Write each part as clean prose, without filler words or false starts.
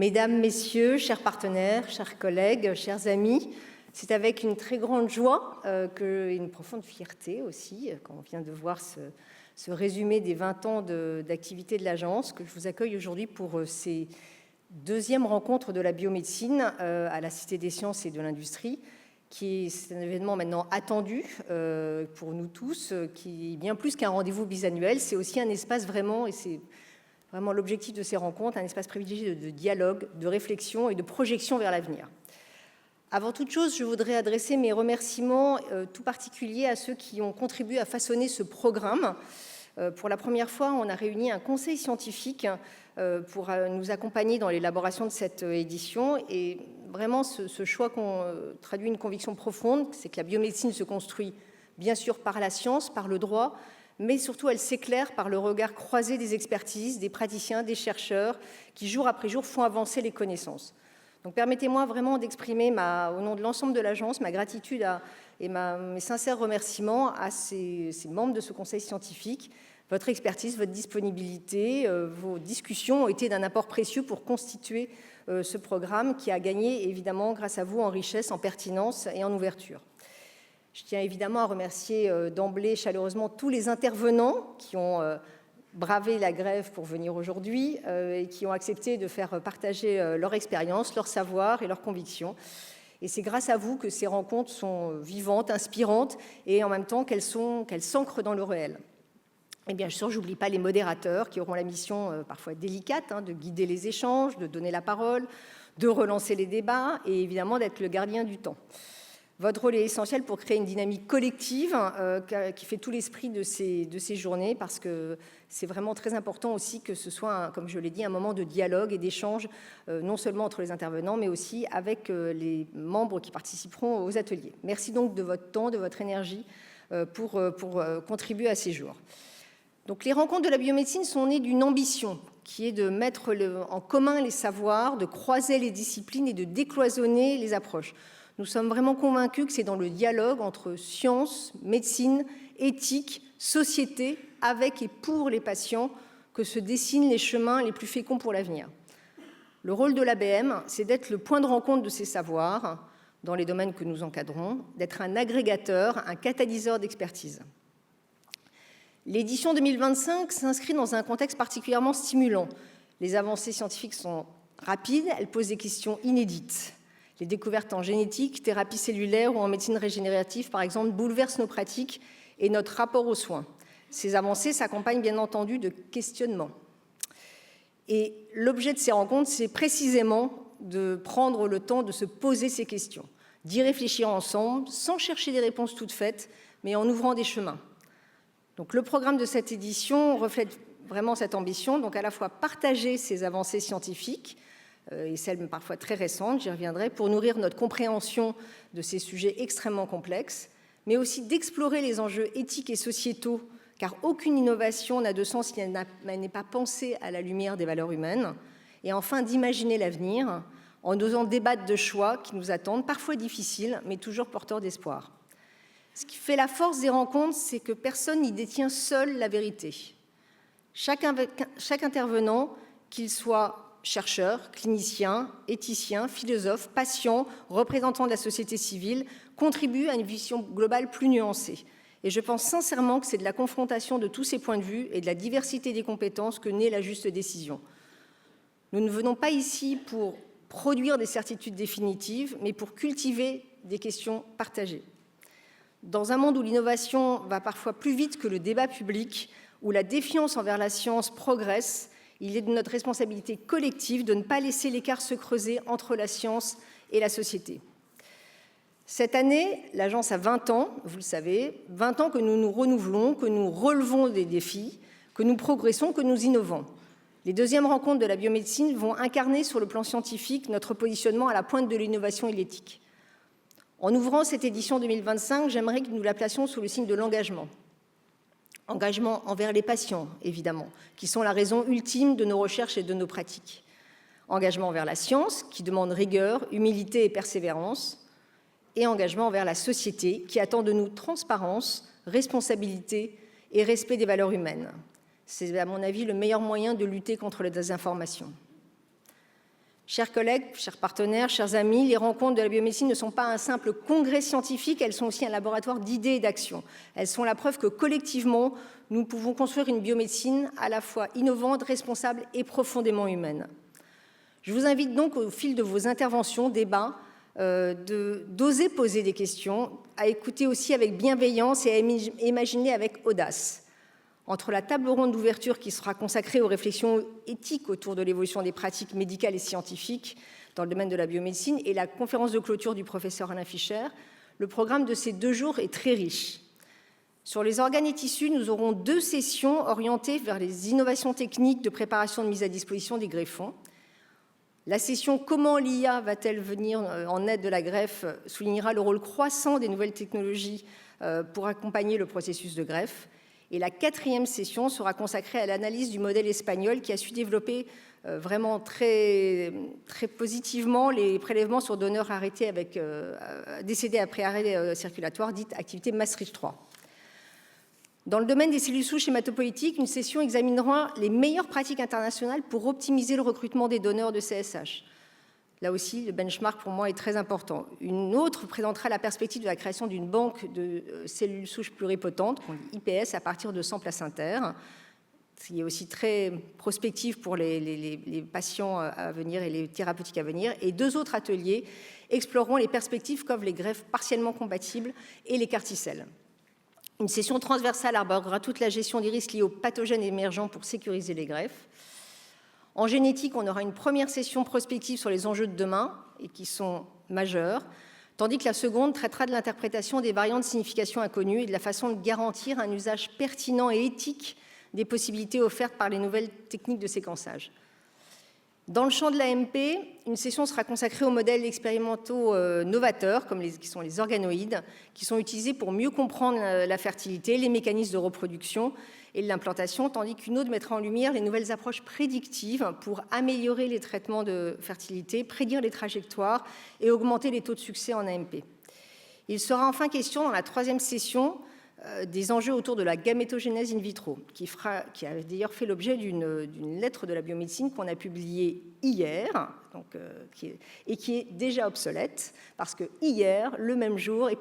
Mesdames, Messieurs, chers partenaires, chers collègues, chers amis, c'est avec une très grande joie et une profonde fierté aussi, quand on vient de voir ce résumé des 20 ans d'activité de l'agence, que je vous accueille aujourd'hui pour ces deuxièmes rencontres de la biomédecine à la Cité des Sciences et de l'Industrie, c'est un événement maintenant attendu pour nous tous, qui est bien plus qu'un rendez-vous bisannuel, c'est aussi un espace vraiment, et c'est vraiment l'objectif de ces rencontres, un espace privilégié de dialogue, de réflexion et de projection vers l'avenir. Avant toute chose, je voudrais adresser mes remerciements tout particuliers à ceux qui ont contribué à façonner ce programme. Pour la première fois, on a réuni un conseil scientifique pour nous accompagner dans l'élaboration de cette édition. Et vraiment, ce choix traduit une conviction profonde, c'est que la biomédecine se construit bien sûr par la science, par le droit, mais surtout elle s'éclaire par le regard croisé des expertises, des praticiens, des chercheurs, qui jour après jour font avancer les connaissances. Donc permettez-moi vraiment d'exprimer au nom de l'ensemble de l'agence ma gratitude et mes sincères remerciements à ces membres de ce conseil scientifique. Votre expertise, votre disponibilité, vos discussions ont été d'un apport précieux pour constituer ce programme qui a gagné évidemment grâce à vous en richesse, en pertinence et en ouverture. Je tiens évidemment à remercier d'emblée chaleureusement tous les intervenants qui ont bravé la grève pour venir aujourd'hui et qui ont accepté de faire partager leur expérience, leur savoir et leurs convictions. Et c'est grâce à vous que ces rencontres sont vivantes, inspirantes et en même temps qu'elles s'ancrent dans le réel. Et bien sûr, je n'oublie pas les modérateurs qui auront la mission parfois délicate de guider les échanges, de donner la parole, de relancer les débats et évidemment d'être le gardien du temps. Votre rôle est essentiel pour créer une dynamique collective qui fait tout l'esprit de ces journées parce que c'est vraiment très important aussi que ce soit, comme je l'ai dit, un moment de dialogue et d'échange, non seulement entre les intervenants, mais aussi avec les membres qui participeront aux ateliers. Merci donc de votre temps, de votre énergie pour contribuer à ces jours. Donc, les rencontres de la biomédecine sont nées d'une ambition qui est de mettre en commun les savoirs, de croiser les disciplines et de décloisonner les approches. Nous sommes vraiment convaincus que c'est dans le dialogue entre science, médecine, éthique, société, avec et pour les patients, que se dessinent les chemins les plus féconds pour l'avenir. Le rôle de l'ABM, c'est d'être le point de rencontre de ces savoirs dans les domaines que nous encadrons, d'être un agrégateur, un catalyseur d'expertise. L'édition 2025 s'inscrit dans un contexte particulièrement stimulant. Les avancées scientifiques sont rapides, elles posent des questions inédites. Les découvertes en génétique, thérapie cellulaire ou en médecine régénérative, par exemple, bouleversent nos pratiques et notre rapport aux soins. Ces avancées s'accompagnent bien entendu de questionnements. Et l'objet de ces rencontres, c'est précisément de prendre le temps de se poser ces questions, d'y réfléchir ensemble, sans chercher des réponses toutes faites, mais en ouvrant des chemins. Donc, le programme de cette édition reflète vraiment cette ambition, donc à la fois partager ces avancées scientifiques, et celles parfois très récentes, j'y reviendrai, pour nourrir notre compréhension de ces sujets extrêmement complexes, mais aussi d'explorer les enjeux éthiques et sociétaux, car aucune innovation n'a de sens si elle n'est pas pensée à la lumière des valeurs humaines, et enfin d'imaginer l'avenir en osant débattre de choix qui nous attendent, parfois difficiles, mais toujours porteurs d'espoir. Ce qui fait la force des rencontres, c'est que personne n'y détient seul la vérité. Chaque intervenant, qu'il soit chercheurs, cliniciens, éthiciens, philosophes, patients, représentants de la société civile, contribuent à une vision globale plus nuancée. Et je pense sincèrement que c'est de la confrontation de tous ces points de vue et de la diversité des compétences que naît la juste décision. Nous ne venons pas ici pour produire des certitudes définitives, mais pour cultiver des questions partagées. Dans un monde où l'innovation va parfois plus vite que le débat public, où la défiance envers la science progresse, il est de notre responsabilité collective de ne pas laisser l'écart se creuser entre la science et la société. Cette année, l'agence a 20 ans, vous le savez, 20 ans que nous nous renouvelons, que nous relevons des défis, que nous progressons, que nous innovons. Les deuxièmes rencontres de la biomédecine vont incarner sur le plan scientifique notre positionnement à la pointe de l'innovation et de l'éthique. En ouvrant cette édition 2025, j'aimerais que nous la placions sous le signe de l'engagement. Engagement envers les patients, évidemment, qui sont la raison ultime de nos recherches et de nos pratiques. Engagement envers la science, qui demande rigueur, humilité et persévérance. Et engagement envers la société, qui attend de nous transparence, responsabilité et respect des valeurs humaines. C'est, à mon avis, le meilleur moyen de lutter contre la désinformation. Chers collègues, chers partenaires, chers amis, les rencontres de la biomédecine ne sont pas un simple congrès scientifique, elles sont aussi un laboratoire d'idées et d'actions. Elles sont la preuve que collectivement, nous pouvons construire une biomédecine à la fois innovante, responsable et profondément humaine. Je vous invite donc au fil de vos interventions, débats, d'oser poser des questions, à écouter aussi avec bienveillance et à imaginer avec audace. Entre la table ronde d'ouverture qui sera consacrée aux réflexions éthiques autour de l'évolution des pratiques médicales et scientifiques dans le domaine de la biomédecine et la conférence de clôture du professeur Alain Fischer, le programme de ces 2 jours est très riche. Sur les organes et tissus, nous aurons 2 sessions orientées vers les innovations techniques de préparation de mise à disposition des greffons. La session « Comment l'IA va-t-elle venir en aide de la greffe ?» soulignera le rôle croissant des nouvelles technologies pour accompagner le processus de greffe. Et la 4e session sera consacrée à l'analyse du modèle espagnol qui a su développer vraiment très positivement les prélèvements sur donneurs arrêtés décédés après arrêt circulatoire, dite activité Maastricht 3. Dans le domaine des cellules souches hématopoïétiques, une session examinera les meilleures pratiques internationales pour optimiser le recrutement des donneurs de CSH. Là aussi, le benchmark pour moi est très important. Une autre présentera la perspective de la création d'une banque de cellules souches pluripotentes, qu'on dit IPS, à partir de 100 placentaires, ce qui est aussi très prospectif pour les patients à venir et les thérapeutiques à venir. Et 2 autres ateliers exploreront les perspectives qu'offrent les greffes partiellement compatibles et les carticelles. Une session transversale abordera toute la gestion des risques liés aux pathogènes émergents pour sécuriser les greffes. En génétique, on aura une première session prospective sur les enjeux de demain, et qui sont majeurs, tandis que la seconde traitera de l'interprétation des variants de signification inconnues et de la façon de garantir un usage pertinent et éthique des possibilités offertes par les nouvelles techniques de séquençage. Dans le champ de l'AMP, une session sera consacrée aux modèles expérimentaux novateurs, qui sont les organoïdes, qui sont utilisés pour mieux comprendre la fertilité, les mécanismes de reproduction et de l'implantation, tandis qu'une autre mettra en lumière les nouvelles approches prédictives pour améliorer les traitements de fertilité, prédire les trajectoires et augmenter les taux de succès en AMP. Il sera enfin question dans la 3e session des enjeux autour de la gamétogénèse in vitro, qui a d'ailleurs fait l'objet d'une lettre de la biomédecine qu'on a publiée hier, et qui est déjà obsolète, parce que hier, le même jour, est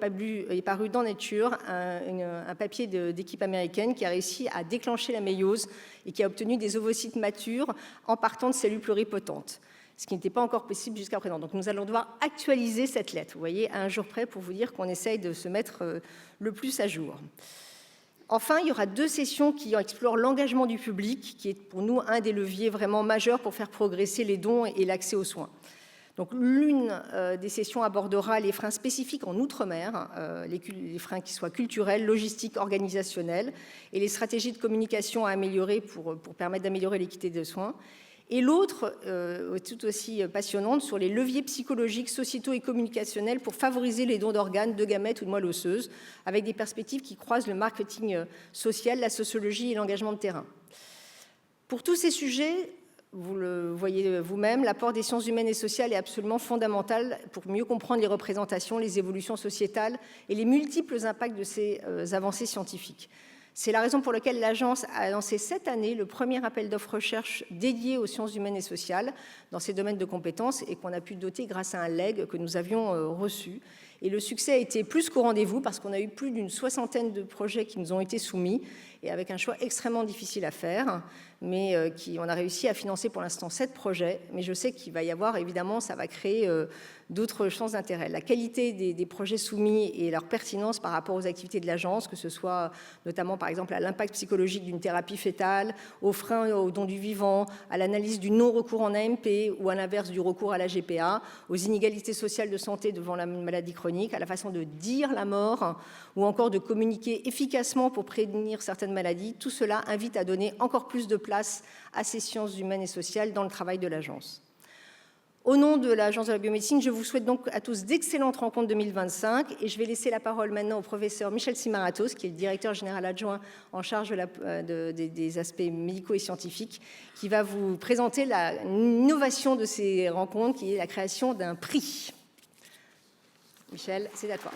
paru dans Nature un papier d'équipe américaine qui a réussi à déclencher la méiose et qui a obtenu des ovocytes matures en partant de cellules pluripotentes, ce qui n'était pas encore possible jusqu'à présent. Donc nous allons devoir actualiser cette lettre, vous voyez, à un jour près, pour vous dire qu'on essaye de se mettre le plus à jour. Enfin, il y aura 2 sessions qui explorent l'engagement du public, qui est pour nous un des leviers vraiment majeurs pour faire progresser les dons et l'accès aux soins. Donc l'une des sessions abordera les freins spécifiques en Outre-mer, les freins qui soient culturels, logistiques, organisationnels, et les stratégies de communication à améliorer pour permettre d'améliorer l'équité des soins. Et l'autre, tout aussi passionnante, sur les leviers psychologiques, sociétaux et communicationnels pour favoriser les dons d'organes, de gamètes ou de moelle osseuse, avec des perspectives qui croisent le marketing social, la sociologie et l'engagement de terrain. Pour tous ces sujets, vous le voyez vous-même, l'apport des sciences humaines et sociales est absolument fondamental pour mieux comprendre les représentations, les évolutions sociétales et les multiples impacts de ces avancées scientifiques. C'est la raison pour laquelle l'Agence a lancé cette année le premier appel d'offres recherche dédié aux sciences humaines et sociales dans ces domaines de compétences et qu'on a pu doter grâce à un legs que nous avions reçu. Et le succès a été plus qu'au rendez-vous parce qu'on a eu plus d'une 60aine de projets qui nous ont été soumis et avec un choix extrêmement difficile à faire, mais on a réussi à financer pour l'instant 7 projets. Mais je sais qu'il va y avoir, évidemment, ça va créer d'autres champs d'intérêt. La qualité des projets soumis et leur pertinence par rapport aux activités de l'agence, que ce soit notamment par exemple à l'impact psychologique d'une thérapie fétale, aux freins au don du vivant, à l'analyse du non-recours en AMP ou à l'inverse du recours à la GPA, aux inégalités sociales de santé devant la maladie chronique, à la façon de dire la mort ou encore de communiquer efficacement pour prévenir certaines maladies, tout cela invite à donner encore plus de place à ces sciences humaines et sociales dans le travail de l'agence. Au nom de l'Agence de la biomédecine, je vous souhaite donc à tous d'excellentes rencontres 2025 et je vais laisser la parole maintenant au professeur Michel Simaratos, qui est le directeur général adjoint en charge des aspects médicaux et scientifiques, qui va vous présenter l'innovation de ces rencontres, qui est la création d'un prix. Michel, c'est à toi.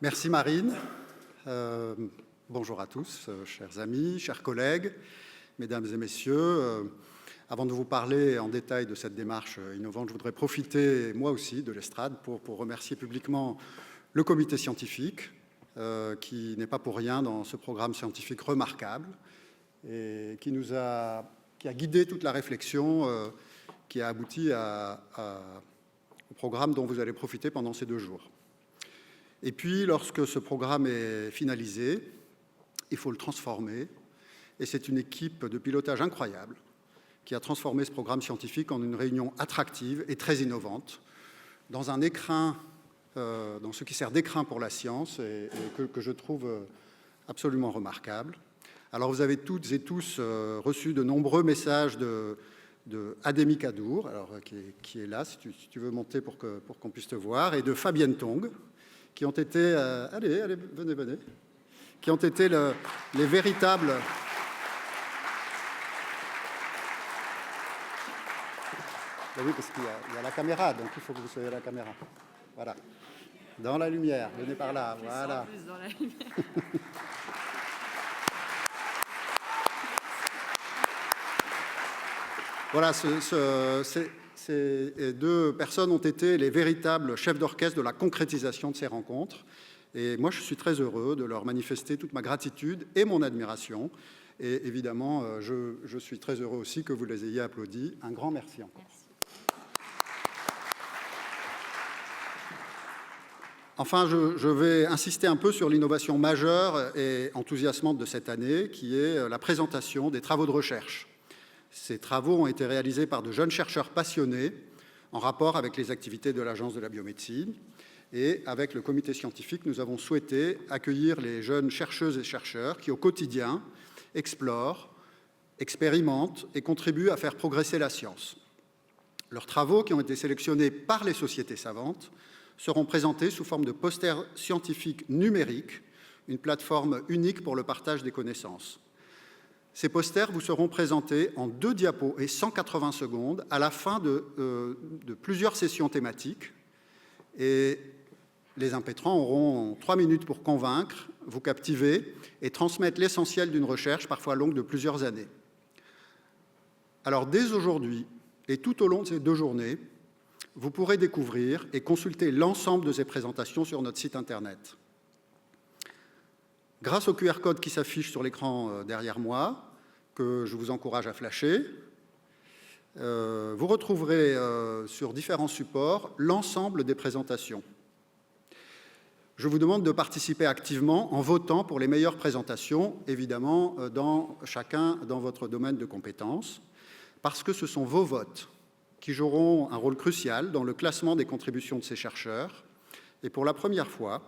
Merci Marine. Bonjour à tous, chers amis, chers collègues, mesdames et messieurs. Avant de vous parler en détail de cette démarche innovante, je voudrais profiter, moi aussi, de l'estrade pour remercier publiquement le comité scientifique, qui n'est pas pour rien dans ce programme scientifique remarquable et qui a guidé toute la réflexion qui a abouti au programme dont vous allez profiter pendant ces 2 jours. Et puis, lorsque ce programme est finalisé, il faut le transformer. Et c'est une équipe de pilotage incroyable qui a transformé ce programme scientifique en une réunion attractive et très innovante, dans un écrin, dans ce qui sert d'écrin pour la science, et que je trouve absolument remarquable. Alors, vous avez toutes et tous reçu de nombreux messages de Ademi Kadour, alors, qui est là, si tu veux monter pour qu'on puisse te voir, et de Fabienne Tong, qui ont été, allez, venez, qui ont été les véritables... Oui, parce qu'il y a la caméra, donc il faut que vous soyez à la caméra. Voilà. Dans la lumière, venez par là, voilà. Plus dans la lumière. Voilà, ces 2 personnes ont été les véritables chefs d'orchestre de la concrétisation de ces rencontres. Et moi, je suis très heureux de leur manifester toute ma gratitude et mon admiration. Et évidemment, je suis très heureux aussi que vous les ayez applaudis. Un grand merci encore. Merci. Enfin, je vais insister un peu sur l'innovation majeure et enthousiasmante de cette année, qui est la présentation des travaux de recherche. Ces travaux ont été réalisés par de jeunes chercheurs passionnés en rapport avec les activités de l'Agence de la biomédecine. Et avec le comité scientifique, nous avons souhaité accueillir les jeunes chercheuses et chercheurs qui, au quotidien, explorent, expérimentent et contribuent à faire progresser la science. Leurs travaux, qui ont été sélectionnés par les sociétés savantes, seront présentés sous forme de posters scientifiques numériques, une plateforme unique pour le partage des connaissances. Ces posters vous seront présentés en 2 diapos et 180 secondes à la fin de plusieurs sessions thématiques. Et les impétrants auront 3 minutes pour convaincre, vous captiver et transmettre l'essentiel d'une recherche parfois longue de plusieurs années. Alors, dès aujourd'hui et tout au long de ces 2 journées, vous pourrez découvrir et consulter l'ensemble de ces présentations sur notre site Internet. Grâce au QR code qui s'affiche sur l'écran derrière moi, que je vous encourage à flasher, vous retrouverez sur différents supports l'ensemble des présentations. Je vous demande de participer activement en votant pour les meilleures présentations, évidemment, chacun dans votre domaine de compétences, parce que ce sont vos votes qui joueront un rôle crucial dans le classement des contributions de ces chercheurs. Et pour la première fois,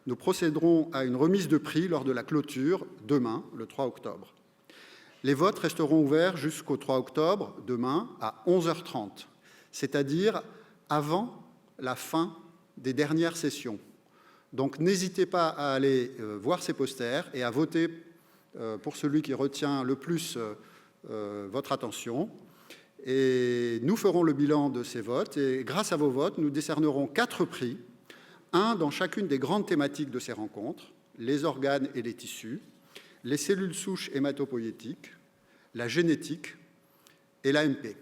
nous procéderons à une remise de prix lors de la clôture demain, le 3 octobre. Les votes resteront ouverts jusqu'au 3 octobre, demain, à 11h30, c'est-à-dire avant la fin des dernières sessions. Donc n'hésitez pas à aller voir ces posters et à voter pour celui qui retient le plus votre attention. Et nous ferons le bilan de ces votes et grâce à vos votes, nous décernerons 4 prix, un dans chacune des grandes thématiques de ces rencontres, les organes et les tissus, les cellules souches hématopoïétiques, la génétique et l'AMP.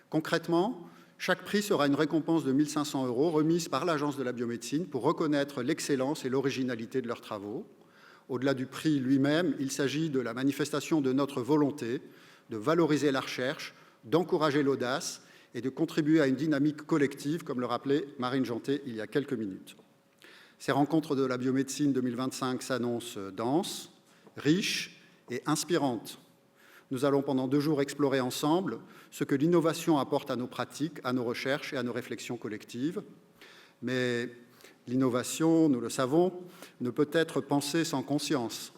Concrètement, chaque prix sera une récompense de 1 500 € remise par l'Agence de la biomédecine pour reconnaître l'excellence et l'originalité de leurs travaux. Au-delà du prix lui-même, il s'agit de la manifestation de notre volonté de valoriser la recherche, d'encourager l'audace et de contribuer à une dynamique collective, comme le rappelait Marine Janté il y a quelques minutes. Ces rencontres de la biomédecine 2025 s'annoncent denses, riches et inspirantes. Nous allons pendant 2 jours explorer ensemble ce que l'innovation apporte à nos pratiques, à nos recherches et à nos réflexions collectives. Mais l'innovation, nous le savons, ne peut être pensée sans conscience.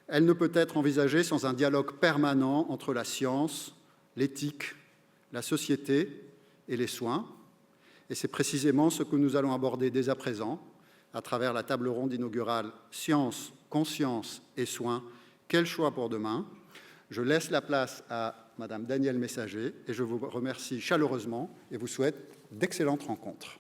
Elle ne peut être envisagée sans un dialogue permanent entre la science, l'éthique, la société et les soins. Et c'est précisément ce que nous allons aborder dès à présent à travers la table ronde inaugurale « Science, conscience et soins, quel choix pour demain ?» Je laisse la place à Madame Danielle Messager et je vous remercie chaleureusement et vous souhaite d'excellentes rencontres.